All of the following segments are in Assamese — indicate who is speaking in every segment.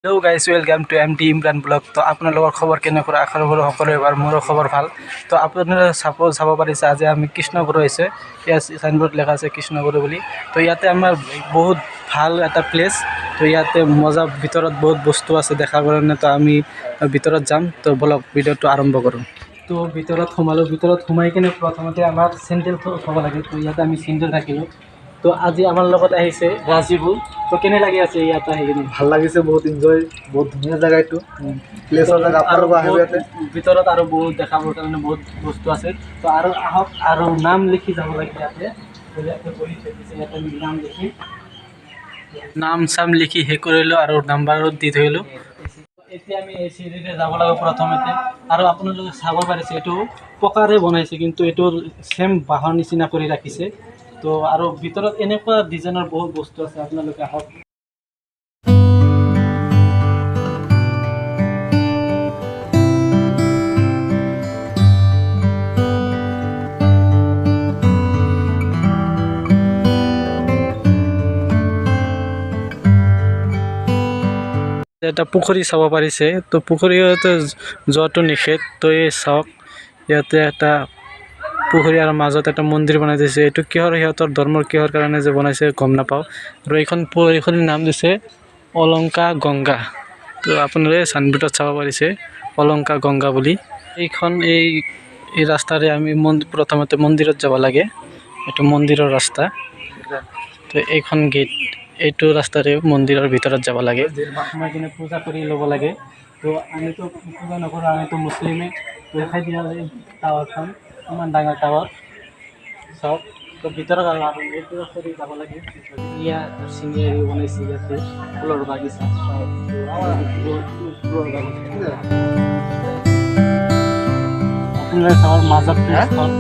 Speaker 1: Hello guys, welcome to M T Imran blog. तो আপোনালোকৰ খবৰ কেনেকুৱা? আশা কৰোঁ সকলোৰে ভাল। মোৰো খবৰ ভাল। তো আপোনালোকে চাব পাৰিছে আজি আমি কৃষ্ণগুৰু আহিছে। ইয়াত চাইনবোৰ্ড লেখা আছে কৃষ্ণগুৰু বুলি। তো ইয়াতে আমাৰ বহুত ভাল এটা প্লেচ। তো ইয়াতে মজা ভিতৰত বহুত বস্তু আছে দেখাৰ কাৰণে। তো আমি ভিতৰত যাম। তো বলক ভিডিঅ'টো আৰম্ভ কৰোঁ। তো ভিতৰত সোমালোঁ। ভিতৰত সোমাই কিনে প্ৰথমতে আমাৰ চেণ্ডেল থ'ব লাগে। তো ইয়াতে আমি চেণ্ডেল ৰাখিলোঁ। তো আজি আমাৰ লগত আহিছে ৰাজীৱো। তো কেনে লাগি আছে ইয়াত আহি কিনে?
Speaker 2: ভাল লাগিছে, বহুত এনজয়, বহুত ধুনীয়া জেগা এইটো প্লেচৰ জেগা।
Speaker 1: আৰু
Speaker 2: আপোনালোক আহিব ইয়াতে।
Speaker 1: ভিতৰত আৰু বহুত দেখাবৰ কাৰণে বহুত বস্তু আছে। তো আৰু আহক আৰু নাম লিখি যাব লাগে ইয়াতে। ইয়াতে বহি থাকিছে, ইয়াতে নাম লিখি নাম চাম লিখি শেষ কৰিলোঁ আৰু নাম্বাৰো দি থৈলোঁ। এতিয়া আমি এই চিৰিৰে যাব লাগে প্ৰথমতে। আৰু আপোনালোকে চাব পাৰিছে এইটো পকাৰে বনাইছে, কিন্তু এইটো ছেম বাঁহৰ নিচিনা কৰি ৰাখিছে। তো আৰু ভিতৰত এনেকুৱা ডিজাইনৰ বহুত বস্তু আছে, আপোনালোকে আহক। এটা পুখুৰী চাব পাৰিছে। তো পুখুৰীতে যোৱাটো নিষেধ। তো এই চাওক, ইয়াতে এটা পুখুৰী আৰু মাজত এটা মন্দিৰ বনাই দিছে। এইটো কিহৰ, সিহঁতৰ ধৰ্মৰ কিহৰ কাৰণে যে বনাইছে গম নাপাওঁ। আৰু এইখনৰ নাম দিছে অলংকা গংগা। তো আপোনালোকে চাইনবোৰ্ডত চাব পাৰিছে অলংকা গংগা বুলি। এই ৰাস্তাৰে আমি প্ৰথমতে মন্দিৰত যাব লাগে। এইটো মন্দিৰৰ ৰাস্তা। তো এইখন গেট, এইটো ৰাস্তাৰে মন্দিৰৰ ভিতৰত যাব লাগে। সোমাই কিনে পূজা কৰি ল'ব লাগে। তো আমিতো পূজা নকৰোঁ, আমিতো মুছলিমে। তো দেখাই দিয়া যায় টাৱাৰখন, ইমান ডাঙৰ টাৱাৰ চাওক। তো ভিতৰত আৰু এইটো ৰাস্তাদি যাব লাগে। চিঙিয়াৰী বনাইছে ইয়াতে, ফুলৰ বাগিচা। ফুলৰ বাগিচা আপোনাৰ চাৱাৰ মাজত প্লেচখন।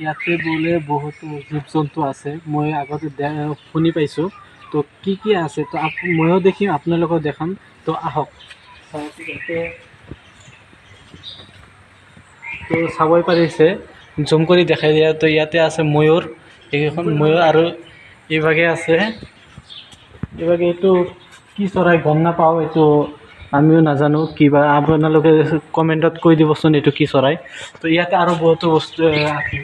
Speaker 1: ইয়াতে বোলে বহুতো জীৱ জন্তু আছে। মই আগতে শুনি পাইছোঁ। তো কি আছে, তো ময়ো দেখিম, আপোনালোকেও দেখাম। তো আহক। তো চাবই পাৰিছে, জুম কৰি দেখাই দিয়া। তো ইয়াতে আছে ময়ূৰ, এইখন ময়ূৰ। আৰু এইভাগে আছে, এইভাগে এইটো কি চৰাই গম নাপাওঁ, এইটো আমিও নাজানো কিবা। আপোনালোকে কমেণ্টত কৈ দিবচোন এইটো কি চৰাই। তো ইয়াতে আৰু বহুতো বস্তু আছে।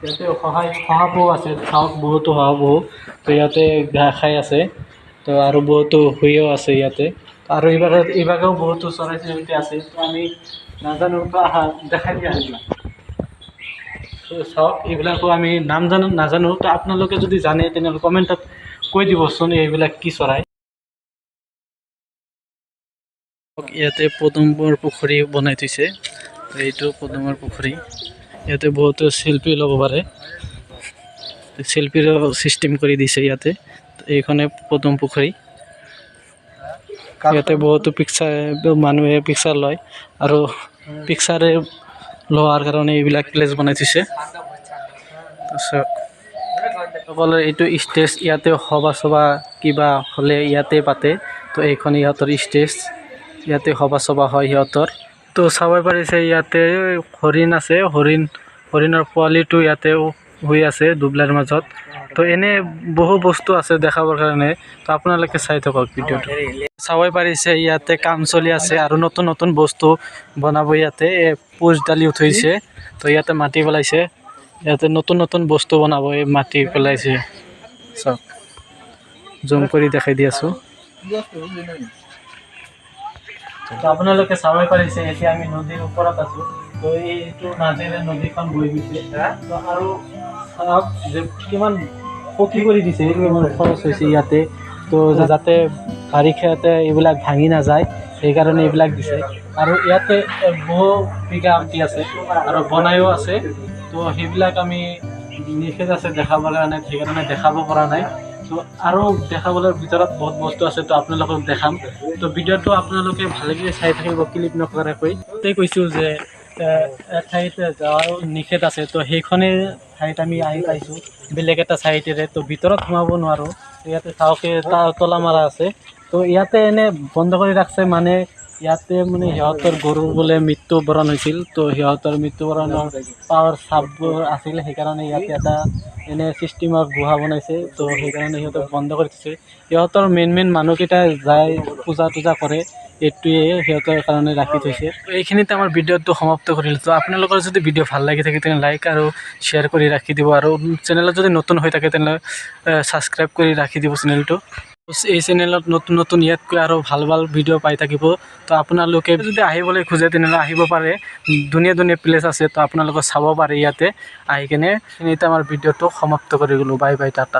Speaker 1: ইয়াতে শহাপহু আছে, চাওক বহুতো শহাপহু। তো ইয়াতে ঘাঁহ খাই আছে। তো আৰু বহুতো শুইও আছে ইয়াতে। আৰু এইভাগেও বহুতো চৰাই চিৰিকটি আছে। তো আমি নাজানো। তো দেখাই দিয়া সেইবিলাক। তো চাওক, এইবিলাকো আমি নাজানো। তো আপোনালোকে যদি জানে তেনেহ'লে কমেণ্টত কৈ দিবচোন এইবিলাক কি চৰাই। ইয়াতে পদুমৰ পুখুৰী বনাই থৈছে। এইটো পদুমৰ পুখুৰী। ইয়াতে বহুতো চেল্ফি ল'ব পাৰে, চেল্ফিৰ চিষ্টেম কৰি দিছে ইয়াতে। এইখনে পদুম পুখুৰী। ইয়াতে বহুতো মানুহে পিকচাৰ লয়। আৰু পিকচাৰে লোৱাৰ কাৰণে এইবিলাক প্লেচ বনাই থৈছে। তাৰপিছত সকলোৰে এইটো ষ্টেজ। ইয়াতে সভা চভা কিবা হ'লে ইয়াতে পাতে। তো এইখন ইহঁতৰ ষ্টেজ, ইয়াতে সভা চভা হয় সিহঁতৰ। তো চাব পাৰিছে ইয়াতে হৰিণ আছে। হৰিণৰ পোৱালিটো ইয়াতে শুই আছে দুবলাৰ মাজত। তো এনে বহু বস্তু আছে দেখাবৰ কাৰণে। তো আপোনালোকে চাই থাকক ভিডিঅ'টো। চাবই পাৰিছে ইয়াতে কাম চলি আছে আৰু নতুন নতুন বস্তু বনাব। ইয়াতে পোজ ডালি উঠৈছে। তো ইয়াতে মাটি পেলাইছে, ইয়াতে নতুন নতুন বস্তু বনাব। এই মাটি পেলাইছে, চাওক জুম কৰি দেখাই দি আছোঁ। তো আপোনালোকে চাবই পাৰিছে এতিয়া আমি নদীৰ ওপৰত আছোঁ। তো এইটো মাজেৰে নদীখন বৈ গৈছে। তো আৰু চাওক যে কিমান পকী কৰি দিছে, কিমান খৰচ হৈছে ইয়াতে। তো যাতে বাৰিষাতে এইবিলাক ভাঙি নাযায়, সেইকাৰণে এইবিলাক দিছে। আৰু ইয়াতে বহু বিঘা মাটি আছে আৰু বনায়ো আছে। তো সেইবিলাক আমি নিষেধ আছে দেখাবৰ কাৰণে, সেইকাৰণে দেখাব পৰা নাই। তো আৰু দেখাবলৈ ভিতৰত বহুত বস্তু আছে। তো আপোনালোকক দেখাম। তো ভিডিঅ'টো আপোনালোকে ভালকৈ চাই থাকিব, ক্লিক নকৰাকৈ। তাতেই কৈছোঁ যে এঠাইত যাওঁ নিষেধ আছে। তো সেইখনে ঠাইত আমি আহি পাইছোঁ, বেলেগ এটা চাইডেৰে। তো ভিতৰত সোমাব নোৱাৰোঁ। ইয়াতে চাওকে তলা মাৰা আছে। তো ইয়াতে এনে বন্ধ কৰি ৰাখছে মানে ইয়াতে মানে সিহঁতৰ গৰুৰ বোলে মৃত্যুবৰণ হৈছিল, তো সিহঁতৰ মৃত্যুবৰণৰ পাৱাৰ চাপবোৰ আছিল, সেইকাৰণে ইয়াতে এটা এনে ছিষ্টেমৰ গুহা বনাইছে। তো সেইকাৰণে সিহঁতক বন্ধ কৰি দিছে। সিহঁতৰ মেইন মানুহকেইটা যায় পূজা টূজা কৰে, এইটোৱে সিহঁতৰ কাৰণে ৰাখি থৈছে। তো এইখিনিতে আমাৰ ভিডিঅ'টো সমাপ্ত কৰিলোঁ। তো আপোনালোকৰ যদি ভিডিঅ' ভাল লাগি থাকে তেনেহ'লে লাইক আৰু শ্বেয়াৰ কৰি ৰাখি দিব, আৰু চেনেলত যদি নতুন হৈ থাকে তেনেহ'লে ছাবস্ক্ৰাইব কৰি ৰাখি দিব চেনেলটো। এই চেনেলত নতুন ইয়াতকৈ আৰু ভাল ভিডিঅ' পাই থাকিব। তো আপোনালোকে যদি আহিবলৈ খোজে তেনেহ'লে আহিব পাৰে, ধুনীয়া প্লেচ আছে, তো আপোনালোকে চাব পাৰে ইয়াতে আহি কিনে। এইখিনিতে আমাৰ ভিডিঅ'টো সমাপ্ত কৰি গ'লোঁ। Bye bye, Tata.